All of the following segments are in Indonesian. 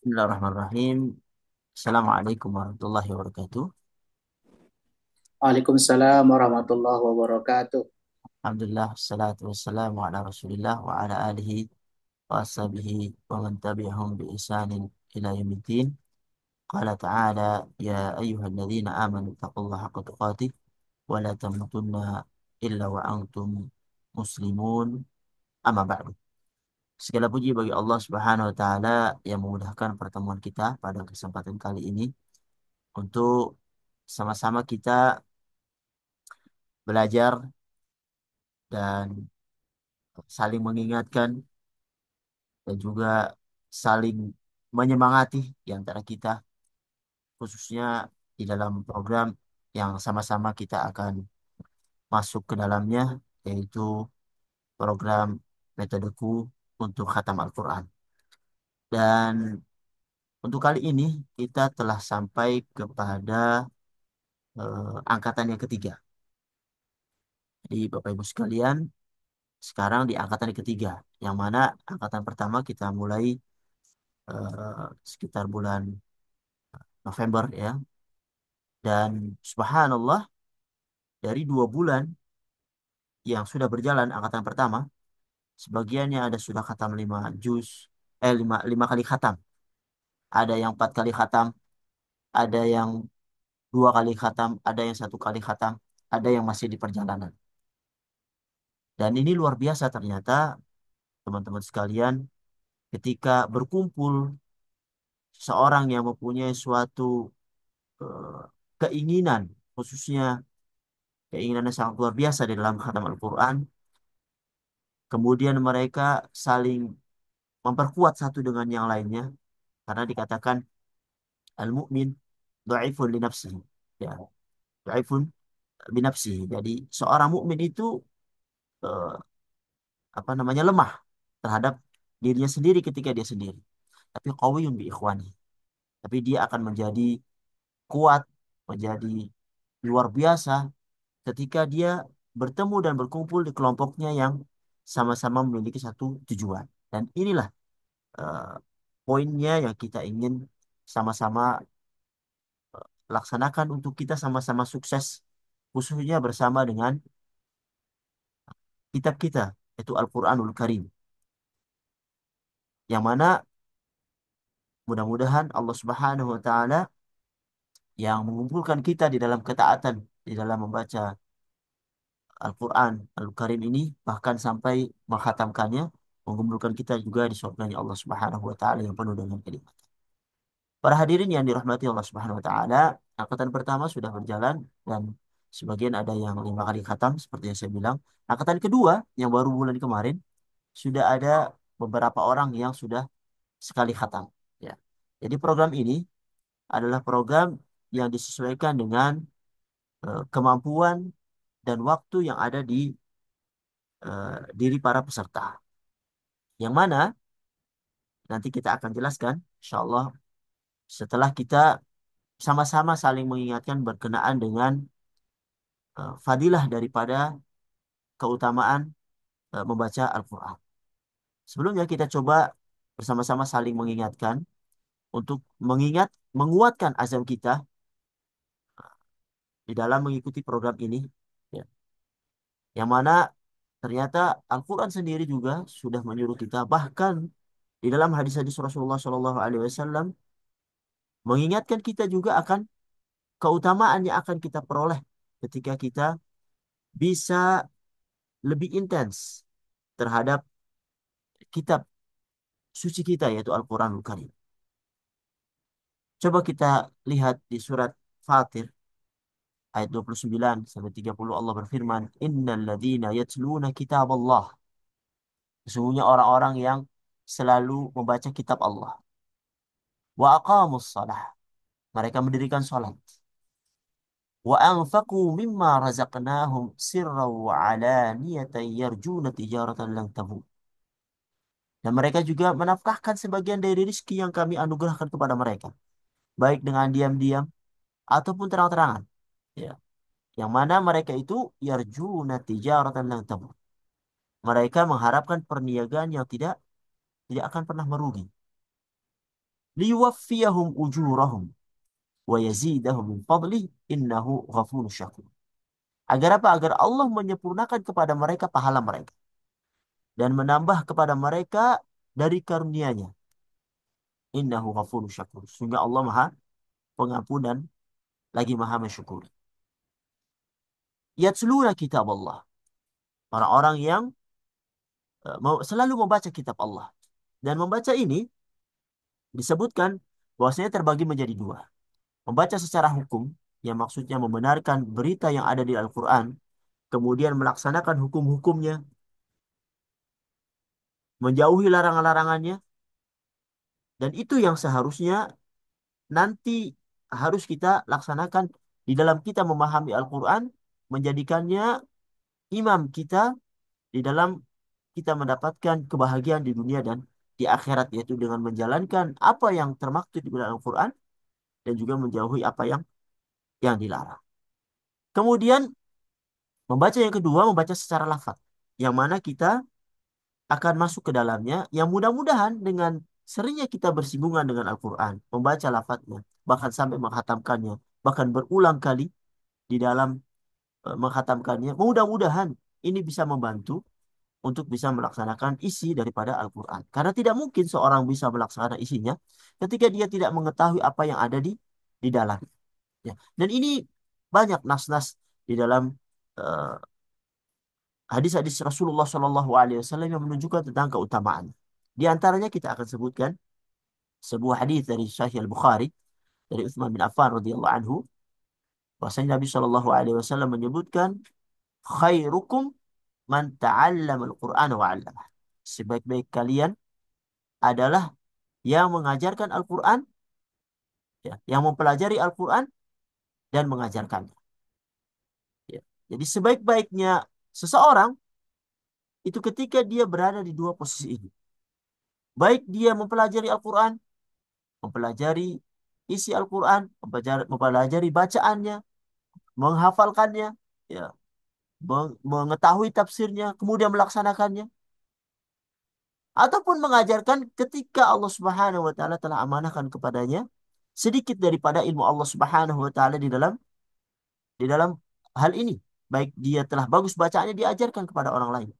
Bismillahirrahmanirrahim. Assalamualaikum warahmatullahi wabarakatuh. Waalaikumsalam warahmatullahi wabarakatuh. Alhamdulillah, wassalatu wassalamu ala rasulillah wa ala alihi wa ashabihi wa man tabi'ahum bi ihsanin ila yaumiddin. Qala ta'ala, ya ayyuhalladzina amanu taqullaha haqqa tuqatih wa la tamutunna illa wa antum muslimun. Amma ba'du. Segala puji bagi Allah Subhanahu wa taala yang memudahkan pertemuan kita pada kesempatan kali ini untuk sama-sama kita belajar dan saling mengingatkan dan juga saling menyemangati di antara kita, khususnya di dalam program yang sama-sama kita akan masuk ke dalamnya, yaitu program metodeku untuk khatam Al-Quran. Dan untuk kali ini kita telah sampai kepada angkatan yang ketiga. Jadi Bapak Ibu sekalian, sekarang di angkatan yang ketiga, yang mana angkatan pertama kita mulai sekitar bulan November ya. Dan subhanallah, dari 2 bulan yang sudah berjalan angkatan pertama, sebagiannya ada sudah khatam 5 juz, lima kali khatam. Ada yang 4 kali khatam, ada yang 2 kali khatam, ada yang 1 kali khatam, ada yang masih di perjalanan. Dan ini luar biasa ternyata, teman-teman sekalian, ketika berkumpul seseorang yang mempunyai suatu eh, keinginan, khususnya keinginan yang sangat luar biasa di dalam khatam Al-Quran, kemudian mereka saling memperkuat satu dengan yang lainnya, karena dikatakan al-mu'min dhaifun li nafsihi, ya, dhaifun binafsihi. Jadi seorang mukmin itu eh, apa namanya, lemah terhadap dirinya sendiri ketika dia sendiri, tapi qawiyun bi ikhwani, tapi dia akan menjadi kuat, menjadi luar biasa ketika dia bertemu dan berkumpul di kelompoknya yang sama-sama memiliki satu tujuan. Dan inilah eh, poinnya yang kita ingin sama-sama laksanakan untuk kita sama-sama sukses, khususnya bersama dengan kitab kita, yaitu Al-Quranul Karim, yang mana mudah-mudahan Allah Subhanahu wa Ta'ala yang mengumpulkan kita di dalam ketaatan, di dalam membaca Al-Quran Al-Karim ini, bahkan sampai menghatamkannya, mengumpulkan kita juga di surganya Allah Subhanahu wa Ta'ala yang penuh dengan kenikmatan. Para hadirin yang dirahmati Allah Subhanahu wa Ta'ala, angkatan pertama sudah berjalan dan sebagian ada yang 5 kali khatam seperti yang saya bilang. Angkatan kedua yang baru bulan kemarin sudah ada beberapa orang yang sudah sekali khatam. Ya. Jadi program ini adalah program yang disesuaikan dengan kemampuan dan waktu yang ada di diri para peserta. Yang mana nanti kita akan jelaskan, insya Allah, setelah kita sama-sama saling mengingatkan berkenaan dengan fadilah daripada keutamaan membaca Al-Quran. Sebelumnya kita coba bersama-sama saling mengingatkan untuk menguatkan azam kita di dalam mengikuti program ini, ya. Yang mana ternyata Al-Quran sendiri juga sudah menyuruh kita, bahkan di dalam hadis-hadis Rasulullah SAW mengingatkan kita juga akan keutamaan yang akan kita peroleh ketika kita bisa lebih intens terhadap kitab suci kita, yaitu Al-Quranul Karim. Coba kita lihat di surat Fatir ayat 29 sampai 30, Allah berfirman, "Innal ladzina yatluna kitab Allah." Sesungguhnya orang-orang yang selalu membaca kitab Allah. Wa aqamus salah. Mereka mendirikan salat. Wa anfaqu mimma razaqnahum sirran wa alaniyatan yarjuna tijaratan lan tabur. Dan mereka juga menafkahkan sebagian dari rezeki yang kami anugerahkan kepada mereka, baik dengan diam-diam ataupun terang-terangan. Ya. Yang mana mereka itu yarjuna tijaratan lan tabur. Mereka mengharapkan perniagaan yang tidak tidak akan pernah merugi. liyuwaffiyahum ujurahum wa yazidahum min fadlih innahu ghafurur syakur. Agar apa? Agar Allah menyempurnakan kepada mereka pahala mereka dan menambah kepada mereka dari karunia-Nya. Innahu ghafurur syakur. Sehingga Allah Maha Pengampunan lagi Maha Mensyukuri. Yatsluna kitab Allah. Orang-orang yang selalu membaca kitab Allah. Dan membaca ini disebutkan bahwasanya terbagi menjadi dua. Membaca secara hukum, yang maksudnya membenarkan berita yang ada di Al-Quran, kemudian melaksanakan hukum-hukumnya, menjauhi larangan-larangannya, dan itu yang seharusnya nanti harus kita laksanakan di dalam kita memahami Al-Quran, menjadikannya imam kita di dalam kita mendapatkan kebahagiaan di dunia dan di akhirat, yaitu dengan menjalankan apa yang termaktub di dalam Al-Quran dan juga menjauhi apa yang dilarang. Kemudian membaca yang kedua, membaca secara lafaz, yang mana kita akan masuk ke dalamnya, yang mudah-mudahan dengan seringnya kita bersinggungan dengan Al-Quran, membaca lafaznya, bahkan sampai menghatamkannya, bahkan berulang kali di dalam menghatamkannya, mudah-mudahan ini bisa membantu untuk bisa melaksanakan isi daripada Al-Quran. Karena tidak mungkin seorang bisa melaksanakan isinya ketika dia tidak mengetahui apa yang ada di dalam. Ya. Dan ini banyak nas-nas di dalam eh, hadis-hadis Rasulullah SAW yang menunjukkan tentang keutamaan. Di antaranya kita akan sebutkan sebuah hadis dari Sahih Al-Bukhari dari Utsman bin Affan radhiyallahu anhu, bahwasanya Nabi SAW menyebutkan khairukum man ta'allama al-Qur'an wa 'allamah. Sebaik-baik kalian adalah yang mengajarkan Al-Quran, ya, yang mempelajari Al-Quran dan mengajarkannya. Ya. Jadi sebaik-baiknya seseorang itu ketika dia berada di dua posisi ini. Baik dia mempelajari Al-Quran, mempelajari isi Al-Quran, mempelajari bacaannya, menghafalkannya, ya, mengetahui tafsirnya, kemudian melaksanakannya, ataupun mengajarkan ketika Allah Subhanahu wa taala telah amanahkan kepadanya sedikit daripada ilmu Allah Subhanahu wa taala di dalam hal ini. Baik dia telah bagus bacaannya, diajarkan kepada orang lain.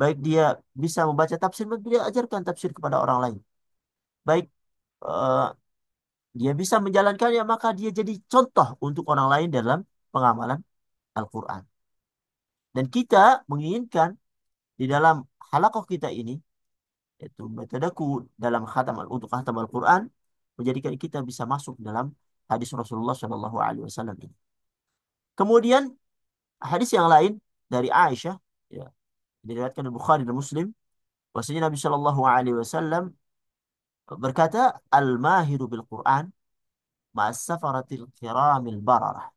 Baik dia bisa membaca tafsir, maka dia ajarkan tafsir kepada orang lain. Baik eh, dia bisa menjalankannya, maka dia jadi contoh untuk orang lain dalam pengamalan Al-Quran. Dan kita menginginkan di dalam halakoh kita ini, yaitu metodeku dalam untuk khatam Al-Quran, menjadikan kita bisa masuk dalam hadis Rasulullah SAW ini. Kemudian hadis yang lain dari Aisyah, ya, diriwayatkan oleh Bukhari dan Muslim, bahwasanya Nabi Shallallahu Alaihi Wasallam berkata, "Al-mahiru bil Quran ma'as safaratil kiramil bararah."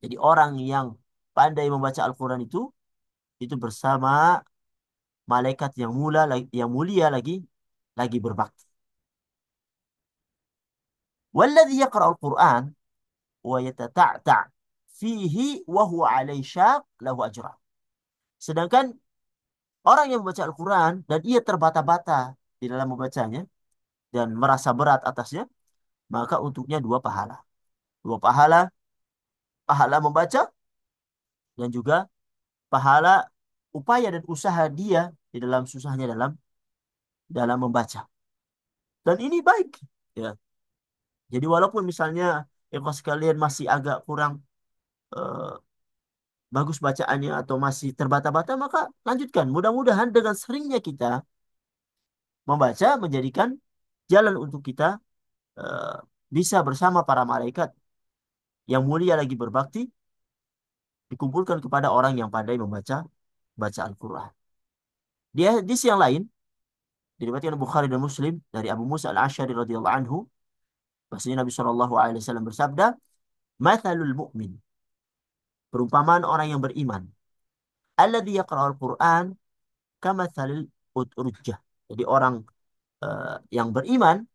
Jadi orang yang pandai membaca Al-Quran itu bersama malaikat yang mulia lagi berbakti. Walladzi yaqra'ul Quran wa yatata'ta' fihi wa huwa 'alaihi syaq lahu ajran. Sedangkan orang yang membaca Al-Quran dan ia terbata-bata di dalam membacanya dan merasa berat atasnya, maka untuknya dua pahala. Dua pahala, pahala membaca dan juga pahala upaya dan usaha dia di dalam susahnya dalam membaca. Dan ini baik. Ya. Jadi walaupun misalnya ikhwas sekalian masih agak kurang eh, bagus bacaannya atau masih terbata-bata, maka lanjutkan. Mudah-mudahan dengan seringnya kita membaca menjadikan jalan untuk kita eh, bisa bersama para malaikat yang mulia lagi berbakti dikumpulkan kepada orang yang pandai baca Al-Quran. Di sisi yang lain, diriwayatkan Bukhari dan Muslim dari Abu Musa Al-Asy'ari radhiyallahu anhu, bahwasanya Nabi Shallallahu alaihi wasallam bersabda, "Mathalul mu'min," perumpamaan orang yang beriman, "alladzi yaqra'ul Qur'an kamathalil utrijjah." Jadi orang yang beriman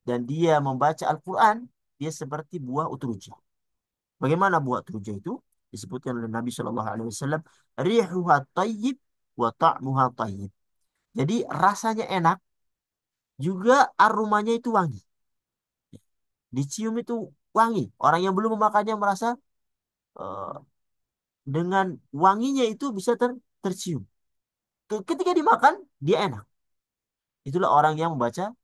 dan dia membaca Al-Quran, dia seperti buah utrujah. Bagaimana buah utrujah itu? Disebutkan oleh Nabi Shallallahu alaihi wasallam, "Rihuha thayyib wa ta'muha thayyib." Jadi rasanya enak juga aromanya itu wangi. Dicium itu wangi. Orang yang belum memakannya merasa eh, dengan wanginya itu bisa tercium. Ketika dimakan, dia enak. Itulah orang yang membaca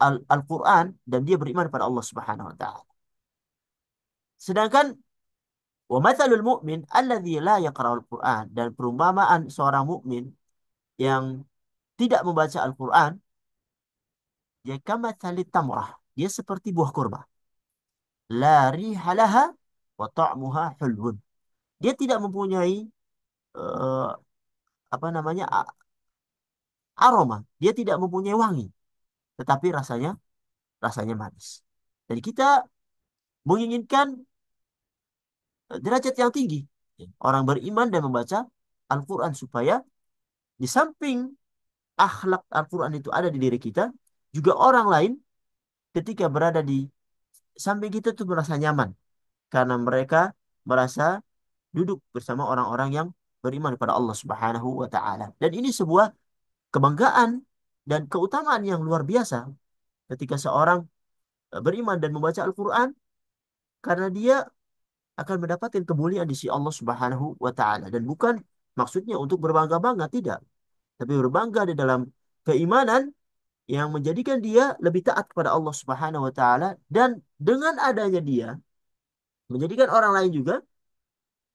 Al-Quran dan dia beriman pada Allah Subhanahu wa Ta'ala. Sedangkan wa mathalul mu'min alladzi la yaqra'ul Quran, dan perumpamaan seorang mukmin yang tidak membaca Al-Quran, ya kamathalit tamrah, dia seperti buah kurma. La riha laha wa ta'muha hulwun. Dia tidak mempunyai eh, apa namanya aroma, dia tidak mempunyai wangi, tetapi rasanya manis. Jadi kita menginginkan derajat yang tinggi. Orang beriman dan membaca Al-Quran supaya di samping akhlak Al-Quran itu ada di diri kita, juga orang lain ketika berada di samping kita tuh merasa nyaman karena mereka merasa duduk bersama orang-orang yang beriman kepada Allah Subhanahu wa taala. Dan ini sebuah kebanggaan dan keutamaan yang luar biasa ketika seorang beriman dan membaca Al-Quran, karena dia akan mendapatkan kemuliaan di sisi Allah Subhanahu wa taala, dan bukan maksudnya untuk berbangga-bangga, tidak, tapi berbangga di dalam keimanan yang menjadikan dia lebih taat kepada Allah Subhanahu wa taala, dan dengan adanya dia menjadikan orang lain juga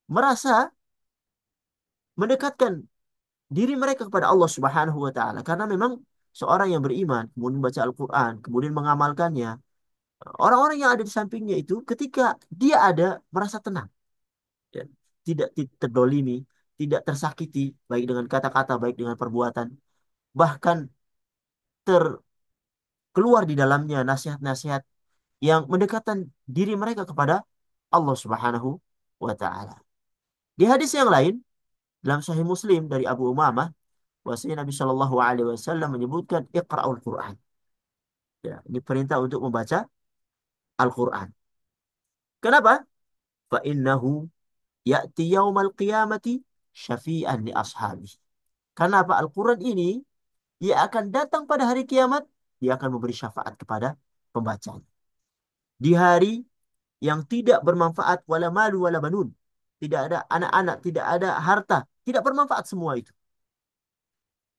merasa mendekatkan diri mereka kepada Allah Subhanahu wa taala, karena memang seorang yang beriman kemudian baca Al-Qur'an kemudian mengamalkannya, orang-orang yang ada di sampingnya itu ketika dia ada merasa tenang, ya. Tidak terdolimi, tidak tersakiti baik dengan kata-kata baik dengan perbuatan, bahkan terkeluar di dalamnya nasihat-nasihat yang mendekatkan diri mereka kepada Allah Subhanahu wa taala. Di hadis yang lain dalam Sahih Muslim dari Abu Umamah, bahwasanya Nabi Shallallahu alaihi wasallam menyebutkan Iqra'ul Quran. Ya, ini perintah untuk membaca Al-Quran. Kenapa? Fa innahu ya'ti yaumal qiyamati syafi'an li ashabi. Karena apa? Al-Quran ini dia akan datang pada hari kiamat, dia akan memberi syafaat kepada pembacanya. Di hari yang tidak bermanfaat, wala malu wala banun. Tidak ada anak-anak, tidak ada harta, tidak bermanfaat semua itu.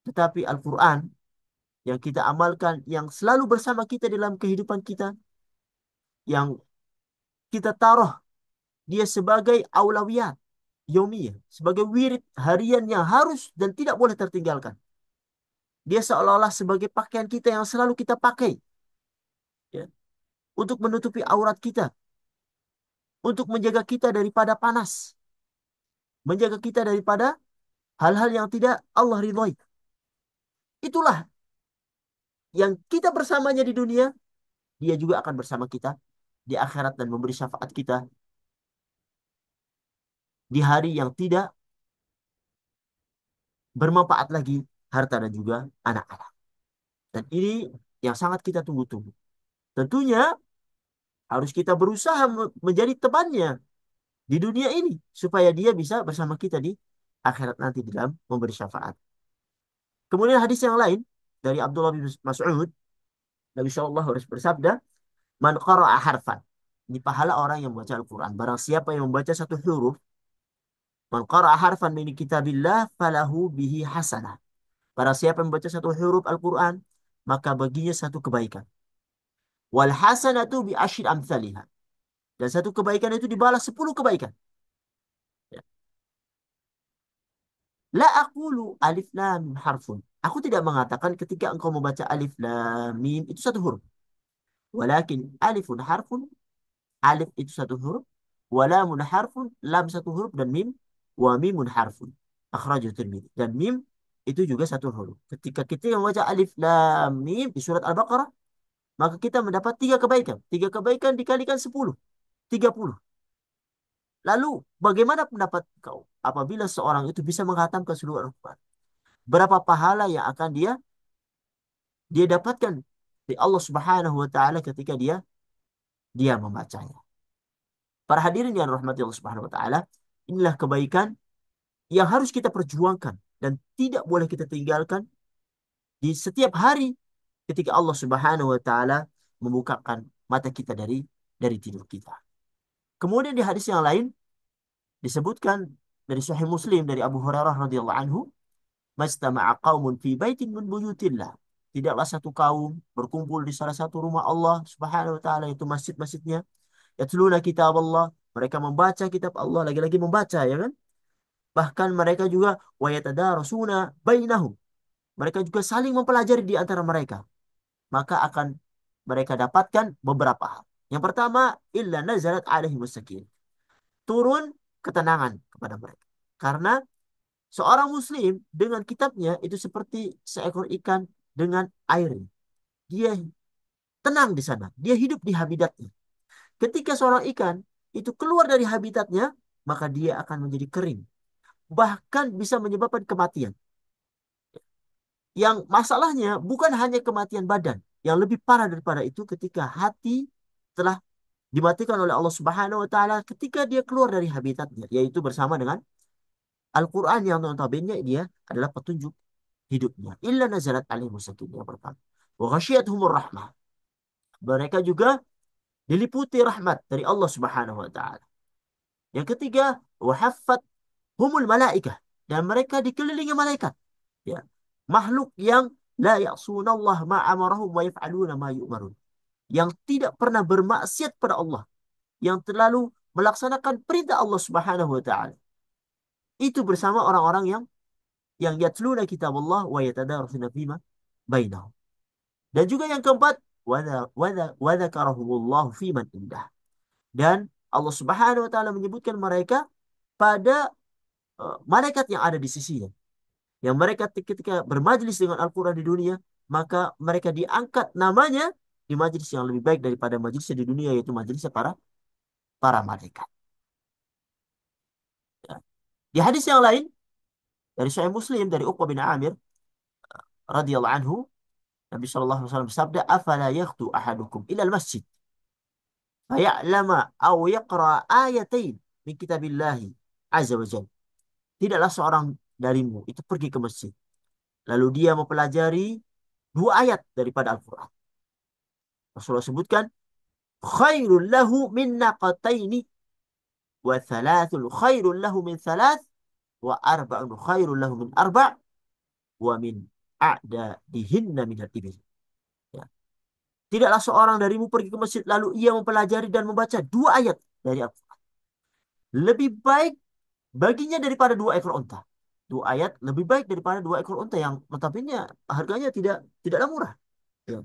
Tetapi Al-Quran yang kita amalkan, yang selalu bersama kita dalam kehidupan kita, yang kita taruh dia sebagai aulawiyat, yomiyah, sebagai wirid harian yang harus dan tidak boleh tertinggalkan. Dia seolah-olah sebagai pakaian kita yang selalu kita pakai, ya, untuk menutupi aurat kita, untuk menjaga kita daripada panas, menjaga kita daripada hal-hal yang tidak Allah ridhoi. Itulah yang kita bersamanya di dunia, dia juga akan bersama kita di akhirat dan memberi syafaat kita di hari yang tidak bermanfaat lagi harta dan juga anak-anak. Dan ini yang sangat kita tunggu-tunggu. Tentunya harus kita berusaha menjadi temannya di dunia ini supaya dia bisa bersama kita di akhirat nanti di dalam memberi syafaat. Kemudian hadis yang lain dari Abdullah bin Mas'ud, Nabi Shallallahu alaihi wasallam bersabda, "Man qara'a harfan." Ini pahala orang yang membaca Al-Quran. Barang siapa yang membaca satu huruf, man qara'a harfan min kitabillah falahu bihi hasanah. Barang siapa yang membaca satu huruf Al-Quran, maka baginya satu kebaikan. Wal hasanatu bi asyri amsalihah. Dan satu kebaikan itu dibalas 10 kebaikan. Ya. La aqulu alif lam mim harfun. Aku tidak mengatakan ketika engkau membaca alif lam mim itu satu huruf. Walakin alifun harfun, alif itu satu huruf, wa lamun harfun, lam satu huruf, dan mim, wa mimun harfun. Akhrajahu Tirmidzi. Dan mim itu juga satu huruf. Ketika kita membaca alif lam mim di surat Al-Baqarah, maka kita mendapat tiga kebaikan. Tiga kebaikan dikalikan 10, 30. Lalu bagaimana pendapat kau apabila seorang itu bisa menghatamkan seluruh Al-Quran? Berapa pahala yang akan dia dapatkan di Allah Subhanahu wa taala ketika dia membacanya. Para hadirin yang rahmati Allah Subhanahu wa taala, inilah kebaikan yang harus kita perjuangkan dan tidak boleh kita tinggalkan di setiap hari ketika Allah Subhanahu wa taala membukakan mata kita dari tidur kita. Kemudian di hadis yang lain disebutkan dari Sahih Muslim dari Abu Hurairah radhiyallahu anhu, "Majtama'a qaumun fi baitin min buyutillah." Tidaklah satu kaum berkumpul di salah satu rumah Allah Subhanahu wa taala, itu masjid-masjidnya. Yatluna kitab Allah, mereka membaca kitab Allah, lagi-lagi membaca ya kan? Bahkan mereka juga wa yatadarasuna bainahum. Mereka juga saling mempelajari di antara mereka. Maka akan mereka dapatkan beberapa hal. Yang pertama, illa nazalat alaihim sakin. Turun ketenangan kepada mereka. Karena seorang muslim dengan kitabnya itu seperti seekor ikan dengan air. Dia tenang di sana. Dia hidup di habitatnya. Ketika seorang ikan itu keluar dari habitatnya, maka dia akan menjadi kering. Bahkan bisa menyebabkan kematian. Yang masalahnya bukan hanya kematian badan. Yang lebih parah daripada itu ketika hati telah dimatikan oleh Allah Subhanahu wa taala ketika dia keluar dari habitatnya, yaitu bersama dengan Al-Qur'an yang notabene dia adalah petunjuk hidupnya. Illa nazalat alaihimus sakinah, yang pertama. Wa ghasyiyatuhumur rahmah. Mereka juga diliputi rahmat dari Allah Subhanahu wa taala. Yang ketiga, wa haffat humul malaikah, dan mereka dikelilingi malaikat. Ya. Makhluk yang la ya'sunallah ma amarahum wa yaf'aluna ma yu'marun. Yang tidak pernah bermaksiat pada Allah, yang terlalu melaksanakan perintah Allah Subhanahu wa taala. Itu bersama orang-orang yang yatluna kitab Allah wa yatadarasuna fima bainahum. Dan juga yang keempat, wa dzakarahumullahu fiman indah. Dan Allah Subhanahu wa taala menyebutkan mereka pada malaikat yang ada di sisinya. Yang mereka ketika bermajlis dengan Al-Quran di dunia, maka mereka diangkat namanya di majlis yang lebih baik daripada majlisnya di dunia, yaitu majlisnya para para malaikat. Ya. Di hadis yang lain dari Sahih Muslim dari Uqbah bin Amir radhiyallahu anhu, Nabi sallallahu alaihi wasallam bersabda, "Afala yakhtu ahadukum ila al-masjid faya'lama aw yaqra ayatain min kitabillahi azza wa jalla." Tidaklah seorang darimu itu pergi ke masjid, lalu dia mempelajari dua ayat daripada Al-Quran. Rasulullah sebutkan, khairul lahu min naqataini wa thalathul khairul lahu min thalath wa arba'un khairul lahu min arba' wa min a'da dihinna minal ibil. Ya. Tidaklah seorang darimu pergi ke masjid lalu ia mempelajari dan membaca dua ayat dari Al-Quran. Lebih baik baginya daripada dua ekor unta. Dua ayat lebih baik daripada dua ekor unta yang notabene harganya tidaklah murah. Ya.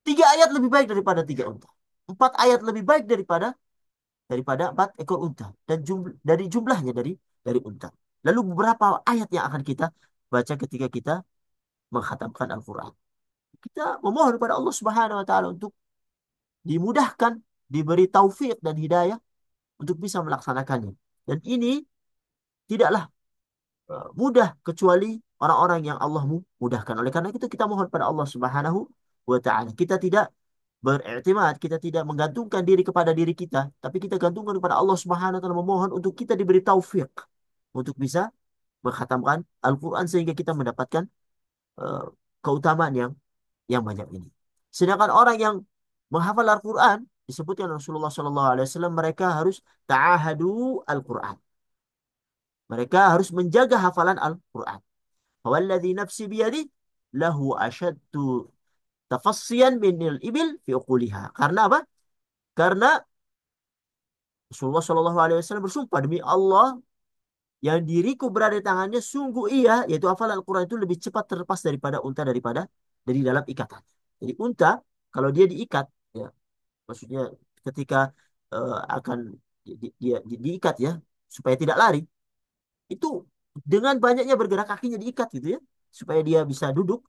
Tiga ayat lebih baik daripada tiga unta. Empat ayat lebih baik daripada empat ekor unta. Dan dari jumlahnya dari unta. Lalu beberapa ayat yang akan kita baca ketika kita menghatamkan Al-Quran. Kita memohon kepada Allah Subhanahu wa taala untuk dimudahkan, diberi taufik dan hidayah untuk bisa melaksanakannya. Dan ini tidaklah mudah kecuali orang-orang yang Allah mudahkan. Oleh karena itu kita mohon pada Allah Subhanahu wa taala. Kita tidak beriktimad, kita tidak menggantungkan diri kepada diri kita, tapi kita gantungkan kepada Allah Subhanahu wa taala, memohon untuk kita diberi taufik untuk bisa menghatamkan Al-Qur'an sehingga kita mendapatkan uh, keutamaan yang banyak ini. Sedangkan orang yang menghafal Al-Qur'an disebutkan Rasulullah Shallallahu alaihi wasallam, mereka harus ta'ahadu Al-Qur'an. Mereka harus menjaga hafalan Al-Qur'an. Walladzi nafsi biyadi lahu asyaddu tafassiyan minil ibil fi uquliha. Karena apa? Karena Rasulullah Shallallahu alaihi wasallam bersumpah, demi Allah yang diriku berada di tangannya, sungguh ia, yaitu hafalan Al-Quran itu lebih cepat terlepas daripada unta dari dalam ikatan. Jadi unta kalau dia diikat, ya, maksudnya ketika akan diikat ya supaya tidak lari, itu dengan banyaknya bergerak kakinya diikat gitu ya supaya dia bisa duduk.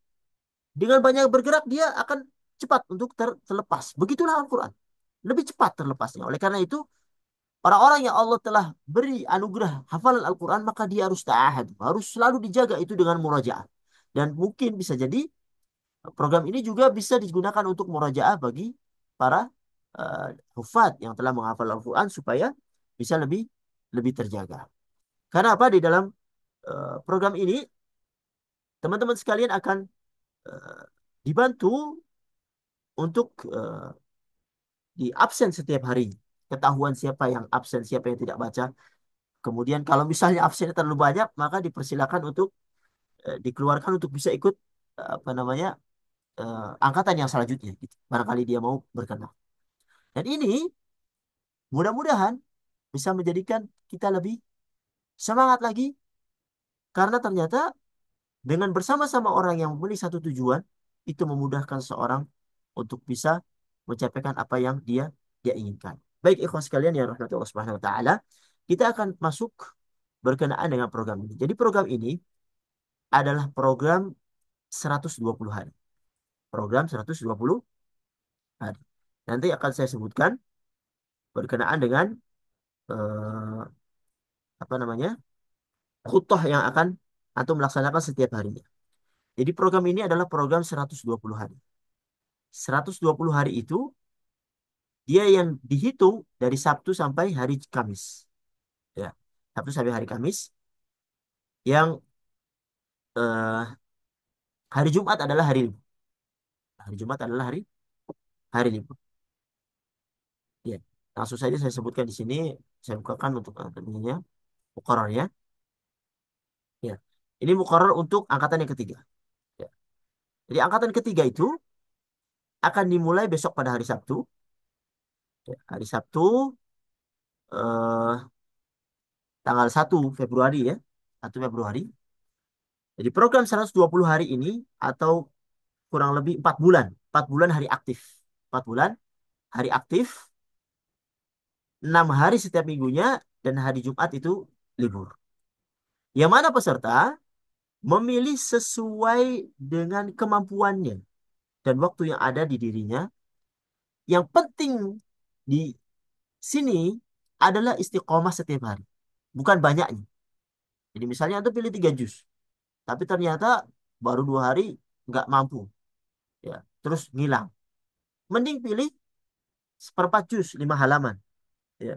Dengan banyak bergerak dia akan cepat untuk terlepas. Begitulah Al-Quran. Lebih cepat terlepasnya. Oleh karena itu, orang-orang yang Allah telah beri anugerah hafalan Al-Quran, maka dia harus ta'ahad. Harus selalu dijaga itu dengan murajaah. Dan mungkin bisa jadi program ini juga bisa digunakan untuk murajaah bagi para hufad yang telah menghafal Al-Quran supaya bisa lebih lebih terjaga. Karena apa? Di dalam program ini, teman-teman sekalian akan dibantu untuk di absen setiap hari. Ketahuan siapa yang absen, siapa yang tidak baca. Kemudian kalau misalnya absennya terlalu banyak, maka dipersilakan untuk dikeluarkan untuk bisa ikut apa namanya angkatan yang selanjutnya. Gitu. Barangkali dia mau berkenan. Dan ini mudah-mudahan bisa menjadikan kita lebih semangat lagi karena ternyata dengan bersama-sama orang yang memiliki satu tujuan itu memudahkan seorang untuk bisa mencapai apa yang dia inginkan. Baik ikhwan sekalian yang rahmati Allah Subhanahu wa taala, kita akan masuk berkenaan dengan program ini. Jadi program ini adalah program 120 hari. Program 120 hari. Nanti akan saya sebutkan berkenaan dengan eh, apa namanya? Khutbah yang akan atau melaksanakan setiap harinya. Jadi program ini adalah program 120 hari. 120 hari itu dia yang dihitung dari Sabtu sampai hari Kamis. Ya, Sabtu sampai hari Kamis. Yang eh, hari Jumat adalah hari libur. Hari Jumat adalah hari libur. Ya, langsung saja saya sebutkan di sini. Saya bukakan untuk ininya, muqarrarnya. Ya, ini muqarrar untuk angkatan yang ketiga. Ya. Jadi angkatan ketiga itu akan dimulai besok pada hari Sabtu. Ya, hari Sabtu eh, tanggal 1 Februari ya. 1 Februari. Jadi program 120 hari ini atau kurang lebih 4 bulan. 4 bulan hari aktif. 4 bulan hari aktif. 6 hari setiap minggunya dan hari Jumat itu libur. Yang mana peserta memilih sesuai dengan kemampuannya dan waktu yang ada di dirinya. Yang penting di sini adalah istiqomah setiap hari. Bukan banyaknya. Jadi misalnya Anda pilih 3 juz. Tapi ternyata baru 2 hari nggak mampu. Ya, terus ngilang. Mending pilih seperempat juz, 5 halaman. Ya.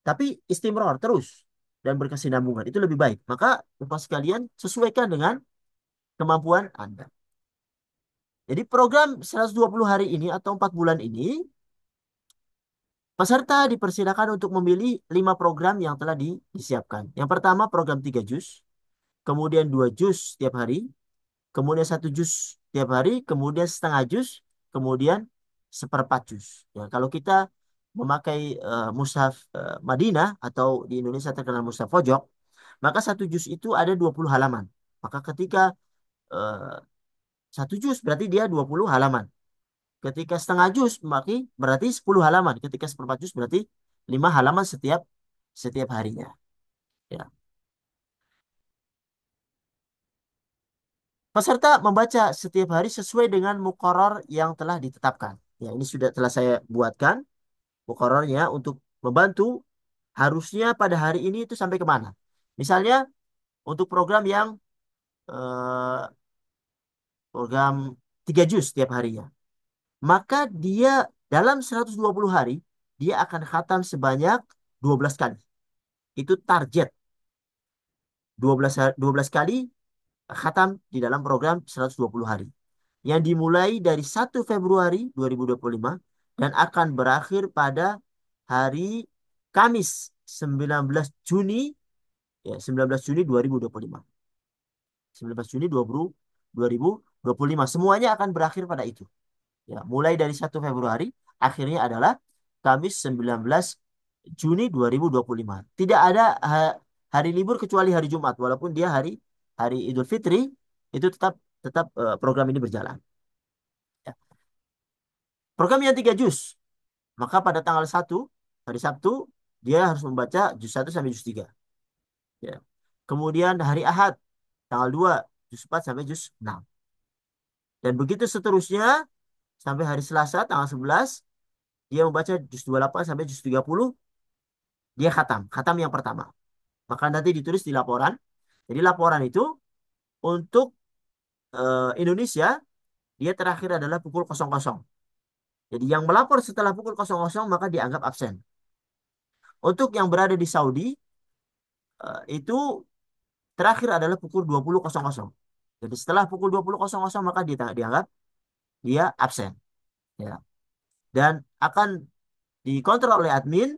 Tapi istimror terus dan berkesinambungan. Itu lebih baik. Maka Bapak sekalian sesuaikan dengan kemampuan Anda. Jadi program 120 hari ini atau 4 bulan ini, peserta dipersilakan untuk memilih 5 program yang telah disiapkan. Yang pertama program 3 juz, kemudian 2 juz setiap hari, kemudian 1 juz setiap hari, kemudian setengah juz, kemudian seperempat juz. Ya, kalau kita memakai mushaf Madinah atau di Indonesia terkenal mushaf pojok, maka 1 juz itu ada 20 halaman. Maka ketika eh, 1 juz berarti dia 20 halaman. Ketika setengah juz berarti 10 halaman. Ketika seperempat juz berarti 5 halaman setiap setiap harinya. Ya. Peserta membaca setiap hari sesuai dengan muqarrar yang telah ditetapkan. Ya, ini sudah telah saya buatkan muqarrarnya untuk membantu harusnya pada hari ini itu sampai kemana. Misalnya untuk program yang eh, program 3 juz setiap harinya. Maka dia dalam 120 hari dia akan khatam sebanyak 12 kali. Itu target 12 kali khatam di dalam program 120 hari. Yang dimulai dari 1 Februari 2025 dan akan berakhir pada hari Kamis 19 Juni ya 19 Juni 2025. 19 Juni 2025. Semuanya akan berakhir pada itu. Ya, mulai dari 1 Februari akhirnya adalah Kamis 19 Juni 2025. Tidak ada hari libur kecuali hari Jumat walaupun dia hari hari Idul Fitri itu tetap tetap program ini berjalan. Ya. Program yang 3 juz, maka pada tanggal 1 hari Sabtu dia harus membaca juz 1 sampai juz 3. Ya. Kemudian hari Ahad tanggal 2 juz 4 sampai juz 6. Dan begitu seterusnya sampai hari Selasa tanggal 11 dia membaca juz 28 sampai juz 30 dia khatam, khatam yang pertama. Maka nanti ditulis di laporan. Jadi laporan itu untuk Indonesia dia terakhir adalah pukul 00. Jadi yang melapor setelah pukul 00 maka dianggap absen. Untuk yang berada di Saudi itu terakhir adalah pukul 20.00. Jadi setelah pukul 20.00 maka dia dianggap dia absen. Ya. Dan akan dikontrol oleh admin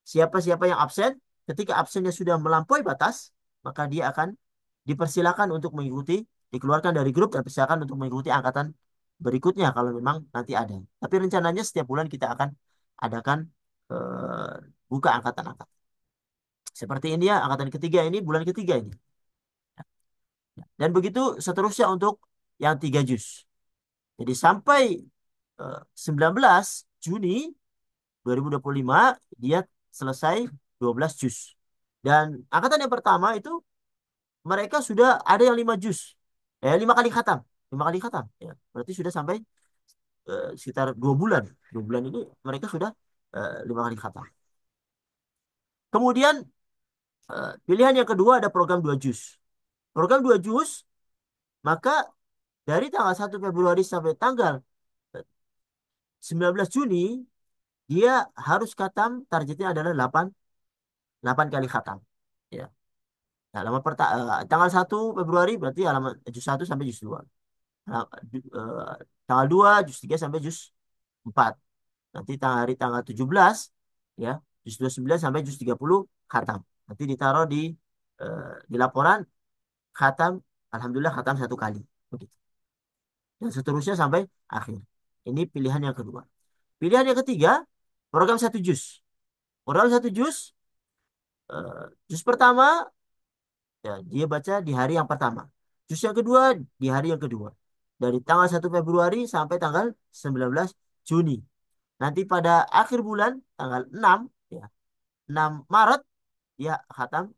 siapa-siapa yang absen. Ketika absennya sudah melampaui batas, maka dia akan dipersilakan untuk mengikuti, dikeluarkan dari grup dan persilakan untuk mengikuti angkatan berikutnya kalau memang nanti ada. Tapi rencananya setiap bulan kita akan adakan eh, buka angkatan-angkatan. Seperti ini ya, angkatan ketiga ini, bulan ketiga ini. Dan begitu seterusnya untuk yang 3 juz. Jadi sampai 19 Juni 2025 dia selesai 12 juz. Dan angkatan yang pertama itu mereka sudah ada yang 5 juz. 5 kali khatam. 5 kali khatam. Ya, berarti sudah sampai sekitar 2 bulan. 2 bulan ini mereka sudah 5 kali khatam. Kemudian pilihan yang kedua ada program 2 juz. Program 2 juz, maka dari tanggal 1 Februari sampai tanggal 19 Juni, dia harus khatam, targetnya adalah 8 kali khatam. Ya. Nah, tanggal 1 Februari berarti halaman juz 1 sampai juz 2. Nah, tanggal 2 juz 3 sampai juz 4. Nanti tanggal 17 ya, juz 29 sampai juz 30 khatam. Nanti ditaruh di laporan khatam, alhamdulillah khatam 1 kali. Begitu. Dan seterusnya sampai akhir. Ini pilihan yang kedua. Pilihan yang ketiga, program 1 juz. Program 1 juz, juz pertama ya, dia baca di hari yang pertama. Juz yang kedua di hari yang kedua. Dari tanggal 1 Februari sampai tanggal 19 Juni. Nanti pada akhir bulan tanggal 6 ya, 6 Maret dia khatam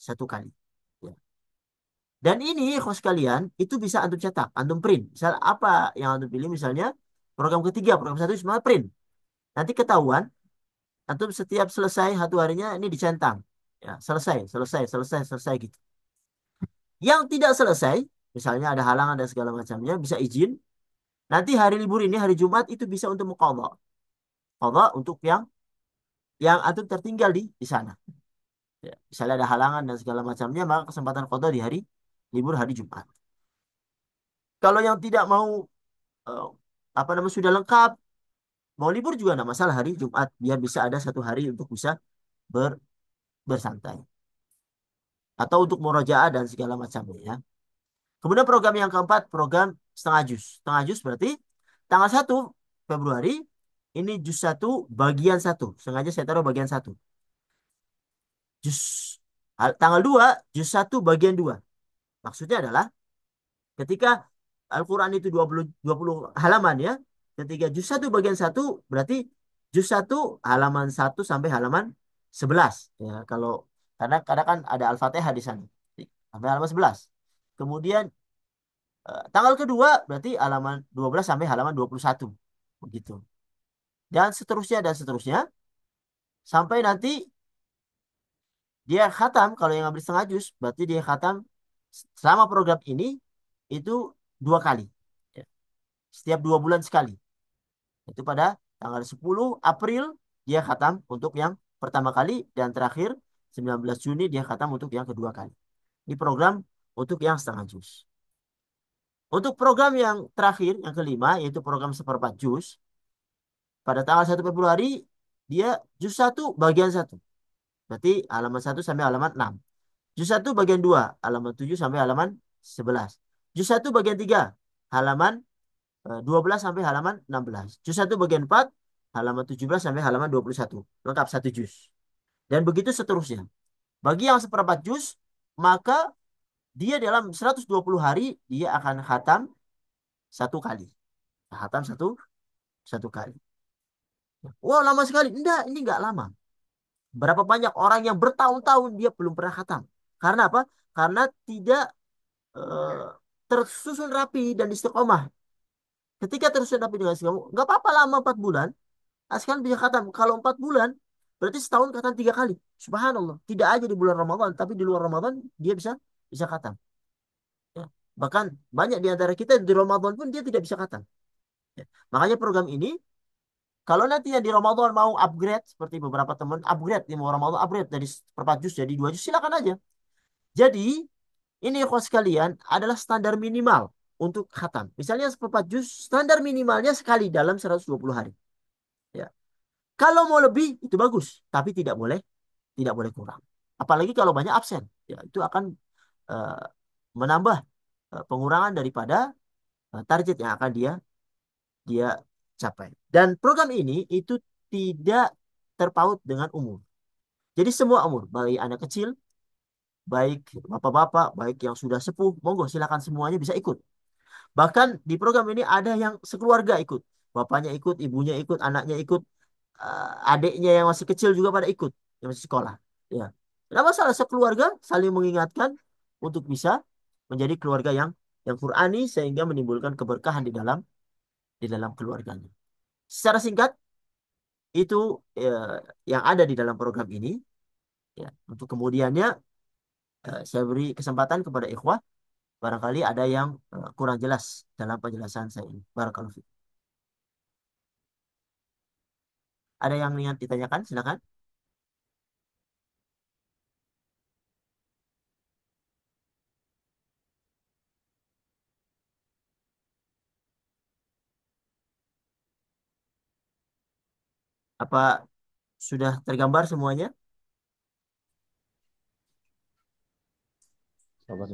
1 kali. Ya. Dan ini host kalian itu bisa antum cetak, antum print. Misal apa yang antum pilih, misalnya program ketiga, program 1 cuma print. Nanti ketahuan antum setiap selesai 1 harinya ini dicentang. Ya, selesai, selesai, selesai, selesai gitu. Yang tidak selesai, misalnya ada halangan dan segala macamnya, bisa izin. Nanti hari libur ini, hari Jumat itu bisa untuk mukadha. Qadha untuk yang antum tertinggal di sana. Ya, misalnya ada halangan dan segala macamnya, maka kesempatan qadha di hari libur hari Jumat. Kalau yang tidak mau eh, apa namanya sudah lengkap, mau libur juga tidak masalah hari Jumat, biar bisa ada 1 hari untuk bisa ber- bersantai atau untuk murojaah dan segala macamnya ya. Kemudian program yang keempat, program setengah juz. Setengah juz berarti tanggal 1 Februari ini juz 1 bagian 1. Sengaja saya taruh bagian 1. Juz tanggal 2 juz 1 bagian 2. Maksudnya adalah ketika Al-Quran itu 20 halaman ya. Ketika juz 1 bagian 1 berarti juz 1 halaman 1 sampai halaman 11. Ya, karena kadang kan ada Al-Fatihah di sana. Sampai halaman 11. Kemudian tanggal kedua berarti halaman 12 sampai halaman 21. Begitu. Dan seterusnya sampai nanti dia khatam. Kalau yang ngambil setengah juz berarti dia khatam selama program ini itu 2 kali. Ya. Setiap 2 bulan sekali. Itu pada tanggal 10 April dia khatam untuk yang pertama kali dan terakhir 19 Juni dia khatam untuk yang kedua kali. Ini program untuk yang setengah juz. Untuk program yang terakhir, yang kelima, yaitu program 1/4 juz, pada tanggal 1 Februari, dia juz 1 bagian 1. Berarti halaman 1 sampai halaman 6. Juz 1 bagian 2, halaman 7 sampai halaman 11. Juz 1 bagian 3, halaman 12 sampai halaman 16. Juz 1 bagian 4, halaman 17 sampai halaman 21. Lengkap 1 juz. Dan begitu seterusnya. Bagi yang 1/4 juz, maka dia dalam 120 hari, dia akan khatam 1 kali. Khatam satu kali. Wah, lama sekali. Enggak, ini enggak lama. Berapa banyak orang yang bertahun-tahun dia belum pernah khatam. Karena apa? Karena tidak eh, tersusun rapi dan istiqomah. Ketika tersusun rapi dengan istiqomah, enggak apa-apa lama 4 bulan. Asal bisa khatam. Kalau 4 bulan, berarti setahun khatam 3 kali. Subhanallah. Tidak aja di bulan Ramadan, tapi di luar Ramadan dia bisa bisa khatam. Ya. Bahkan banyak di antara kita di Ramadan pun dia tidak bisa khatam. Ya. Makanya program ini kalau nanti yang di Ramadan mau upgrade seperti beberapa teman upgrade di mau Ramadan upgrade dari 1/4 juz jadi 2 juz silakan aja. Jadi Ini ikhwas sekalian adalah standar minimal untuk khatam. Misalnya 4 juz, standar minimalnya sekali dalam 120 hari. Ya. Kalau mau lebih itu bagus, tapi tidak boleh kurang. Apalagi kalau banyak absen, ya itu akan eh, menambah pengurangan daripada target yang akan dia dia capai. Dan program ini itu tidak terpaut dengan umur. Jadi semua umur, baik anak kecil, baik bapak-bapak, baik yang sudah sepuh, monggo silakan semuanya bisa ikut. Bahkan di program ini ada yang sekeluarga ikut. Bapaknya ikut, ibunya ikut, anaknya ikut, adiknya yang masih kecil juga pada ikut, yang masih sekolah. Ya. Tidak masalah sekeluarga saling mengingatkan untuk bisa menjadi keluarga yang Qurani sehingga menimbulkan keberkahan di dalam keluarganya. Secara singkat itu yang ada di dalam program ini. Ya. Untuk kemudiannya saya beri kesempatan kepada ikhwah barangkali ada yang kurang jelas dalam penjelasan saya ini. Barakallahu fiik. Ada yang ingin ditanyakan? Silakan. Apa sudah tergambar semuanya?